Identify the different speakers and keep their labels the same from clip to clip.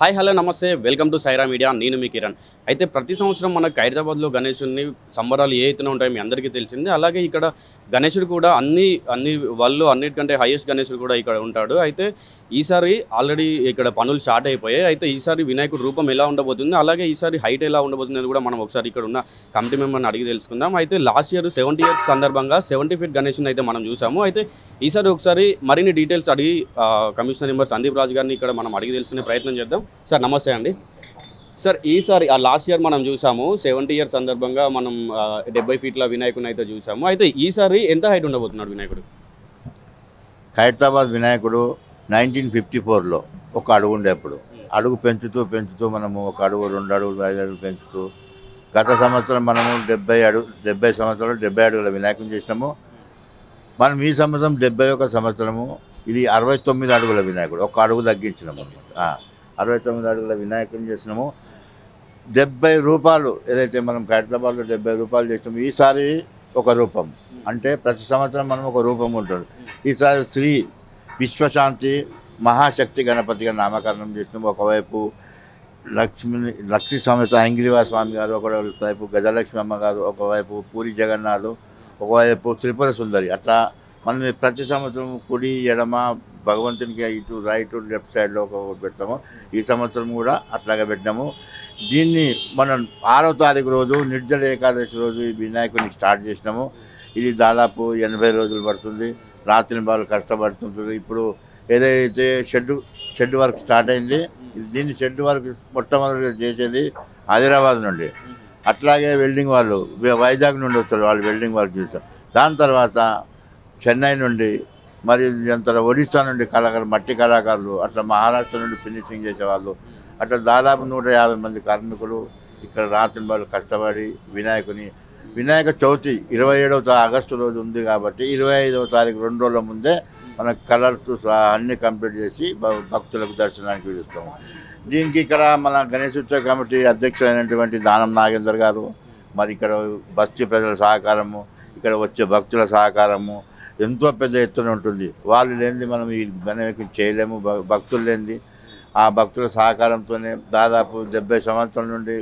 Speaker 1: Hi hello నమస్తే welcome to Sye Raa media. నేను మీ కిరణ్. అయితే ప్రతి సంవత్సరం మనకు హైదరాబాద్లో గణేశుడిని సంబరాలు ఏ ఎత్తున ఉంటాయో మీ అందరికీ తెలిసిందే. అలాగే ఇక్కడ గణేశుడు కూడా అన్ని వాళ్ళు అన్నిటికంటే హైయెస్ట్ గణేశుడు కూడా ఇక్కడ ఉంటాడు. అయితే ఈసారి ఆల్రెడీ ఇక్కడ పనులు స్టార్ట్ అయిపోయాయి. అయితే ఈసారి వినాయకుడి రూపం ఎలా ఉండబోతుంది, అలాగే ఈసారి హైట్ ఎలా ఉండబోతుంది అని కూడా మనం ఒకసారి ఇక్కడ ఉన్న కమిటీ మెంబర్ని అడిగి తెలుసుకుందాం. అయితే లాస్ట్ ఇయర్ 70 years సందర్భంగా 70 feet గణేశుని అయితే మనం చూసాము. అయితే ఈసారి ఒకసారి మరిన్ని డీటెయిల్స్ అడిగి కమిషనర్ మెంబర్ సందీప్ రాజు గారిని ఇక్కడ మనం అడిగి తెలుసుకునే ప్రయత్నం చేద్దాం. సార్ నమస్తే అండి. సార్ ఈసారి లాస్ట్ ఇయర్ మనం చూసాము 70 years సందర్భంగా మనం 70 feet వినాయకుని అయితే చూసాము. అయితే ఈసారి ఎంత హైట్ ఉండబోతున్నాడు వినాయకుడు?
Speaker 2: హైదరాబాద్ వినాయకుడు 1954లో ఒక అడుగు ఉండేప్పుడు అడుగు పెంచుతూ మనము ఒక అడుగు 2 అడుగులు 5 అడుగులు పెంచుతూ గత సంవత్సరం మనము 70 సంవత్సరాలు 70 అడుగుల వినాయకుని చేసినాము. మనం ఈ సంవత్సరం 71 సంవత్సరము ఇది 69 అడుగుల వినాయకుడు, ఒక అడుగు తగ్గించినాము అనమాట. 69 అడుగుల వినాయకుని చేసినాము. 70 రూపాయలు ఏదైతే మనం హైదరాబాద్లో 70 రూపాయలు చేసినాము, ఈసారి ఒక రూపం. అంటే ప్రతి సంవత్సరం మనం ఒక రూపం ఉంటుంది. ఈసారి శ్రీ విశ్వశాంతి మహాశక్తి గణపతిగా నామకరణం చేసినాము. ఒకవైపు లక్ష్మీ సమేత హంగిరివా స్వామి గారు, ఒకవైపు గజలక్ష్మి అమ్మ గారు, ఒకవైపు పూరి జగన్నాథ్, ఒకవైపు త్రిపుర సుందరి. అట్లా మనం ప్రతి సంవత్సరం కుడి ఎడమ భగవంతునికి ఇటు రైట్ లెఫ్ట్ సైడ్లో ఒక పెడతాము. ఈ సంవత్సరం కూడా అట్లాగే పెట్టినాము. దీన్ని మనం 6వ తారీఖు రోజు నిర్జల ఏకాదశి రోజు ఈ వినాయకుడిని స్టార్ట్ చేసినాము. ఇది దాదాపు 80 రోజులు పడుతుంది. రాత్రి వాళ్ళు కష్టపడుతుంటారు. ఇప్పుడు ఏదైతే షెడ్ వర్క్ స్టార్ట్ అయింది, దీన్ని షెడ్ వర్క్ మొట్టమొదటి చేసేది హైదరాబాద్ నుండి. అట్లాగే వెల్డింగ్ వాళ్ళు వైజాగ్ నుండి వస్తారు, వాళ్ళు వెల్డింగ్ వర్క్ చేస్తారు. దాని తర్వాత చెన్నై నుండి, మరి అంత ఒడిస్సా నుండి మట్టి కళాకారులు, అట్లా మహారాష్ట్ర నుండి ఫినిషింగ్ చేసేవాళ్ళు, అట్లా దాదాపు 150 మంది కార్మికులు ఇక్కడ రాత్రి వాళ్ళు కష్టపడి వినాయక చవితి 27వ ఆగస్టు రోజు ఉంది కాబట్టి 25వ తారీఖు 2 రోజుల ముందే మన కలర్స్ అన్నీ కంప్లీట్ చేసి భక్తులకు దర్శనానికి పిలుస్తాము. దీనికి ఇక్కడ మన గణేశోత్సవ కమిటీ అధ్యక్షులైనటువంటి దానం నాగేందర్ గారు, మరి ఇక్కడ బస్తీ ప్రజల సహకారము, ఇక్కడ వచ్చే భక్తుల సహకారము ఎంతో పెద్ద ఎత్తున ఉంటుంది. వాళ్ళు లేనిది మనం ఈ వినాయకుని చేయలేము. భక్తులు లేనిది ఆ భక్తుల సహకారంతోనే దాదాపు 70 సంవత్సరాల నుండి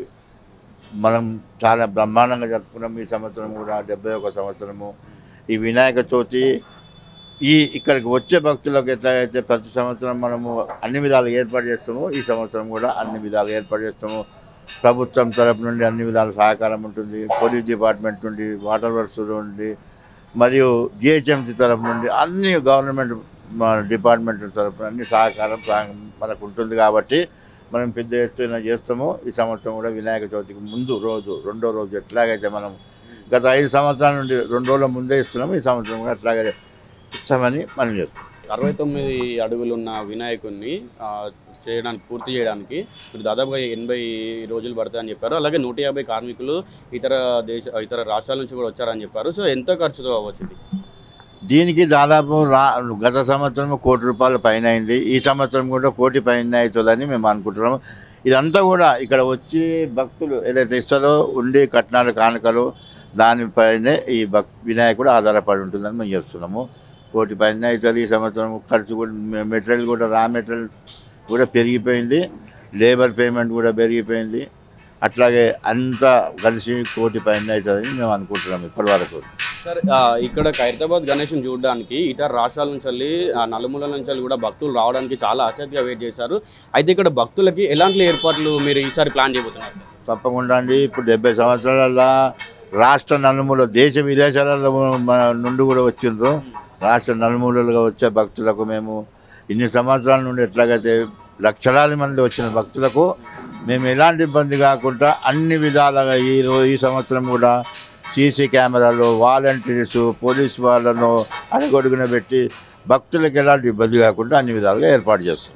Speaker 2: మనం చాలా బ్రహ్మాండంగా జరుపుకున్నాము. ఈ సంవత్సరం కూడా 71 సంవత్సరము ఈ వినాయక చవితి ఇక్కడికి వచ్చే భక్తులకు ఎట్లయితే ప్రతి సంవత్సరం మనము అన్ని విధాలు ఏర్పాటు చేస్తాము, ఈ సంవత్సరం కూడా అన్ని విధాలు ఏర్పాటు చేస్తాము. ప్రభుత్వం తరపు నుండి అన్ని విధాల సహకారం ఉంటుంది. పోలీస్ డిపార్ట్మెంట్ నుండి, వాటర్ వర్క్స్ నుండి, మరియు జిహెచ్ఎంసీ తరఫు నుండి అన్ని గవర్నమెంట్ డిపార్ట్మెంట్ తరఫున అన్ని సహకారం మనకు ఉంటుంది. కాబట్టి మనం పెద్ద ఎత్తున చేస్తాము. ఈ సంవత్సరం కూడా వినాయక చవితికి ముందు రోజు 2వ రోజు ఎట్లాగైతే మనం గత 5 సంవత్సరాల నుండి 2 రోజుల ముందే ఇస్తున్నాము, ఈ సంవత్సరం కూడా అట్లాగే ఇస్తామని మనం చేస్తాం.
Speaker 1: 69 అడుగులున్న వినాయకుడిని పూర్తి చేయడానికి మీరు దాదాపుగా 80 రోజులు పడతాయని చెప్పారు. అలాగే 150 కార్మికులు ఇతర రాష్ట్రాల నుంచి కూడా వచ్చారని చెప్పారు. సో ఎంత ఖర్చుతో అవ్వచ్చు?
Speaker 2: దీనికి దాదాపు గత సంవత్సరం 1 కోటి రూపాయల పైన అయింది. ఈ సంవత్సరం కూడా 1 కోటి పైన అవుతుందని మేము అనుకుంటున్నాము. ఇదంతా కూడా ఇక్కడ వచ్చి భక్తులు ఏదైతే ఇస్తారో ఉండి కట్నాలు కానుకలు దానిపైనే ఈ వినాయకుడు ఆధారపడి ఉంటుందని మేము చెప్తున్నాము. 1 కోటి పైన అవుతుంది. ఈ సంవత్సరం ఖర్చు కూడా మెటీరియల్ కూడా రా మెటీరియల్ కూడా పెరిగిపోయింది, లేబర్ పేమెంట్ కూడా పెరిగిపోయింది. అట్లాగే అంతా కలిసి 1 కోటి పైన అవుతుందని మేము అనుకుంటున్నాం ఇప్పటి వరకు.
Speaker 1: సార్ ఇక్కడ హైదరాబాద్ గణేశుని చూడడానికి ఇతర రాష్ట్రాల నుంచి నలుమూలల నుంచి కూడా భక్తులు రావడానికి చాలా ఆసక్తిగా వెయిట్ చేశారు. అయితే ఇక్కడ భక్తులకి ఎలాంటి ఏర్పాట్లు మీరు ఈసారి ప్లాన్ చేయబోతున్నారు?
Speaker 2: తప్పకుండా అండి. ఇప్పుడు 70 సంవత్సరాల రాష్ట్ర నలుమూల దేశ విదేశాల నుండి కూడా వచ్చిండ్రు. రాష్ట్ర నలుమూలలుగా వచ్చే భక్తులకు మేము ఇన్ని సంవత్సరాల నుండి ఎట్లాగైతే లక్షలాది మంది వచ్చిన భక్తులకు మేము ఎలాంటి ఇబ్బంది కాకుండా అన్ని విధాలుగా ఈ సంవత్సరం కూడా సీసీ కెమెరాలు, వాలంటీర్స్, పోలీసు వాళ్ళను అడుగడుగున పెట్టి భక్తులకు ఎలాంటి ఇబ్బంది కాకుండా అన్ని విధాలుగా ఏర్పాటు చేస్తాం.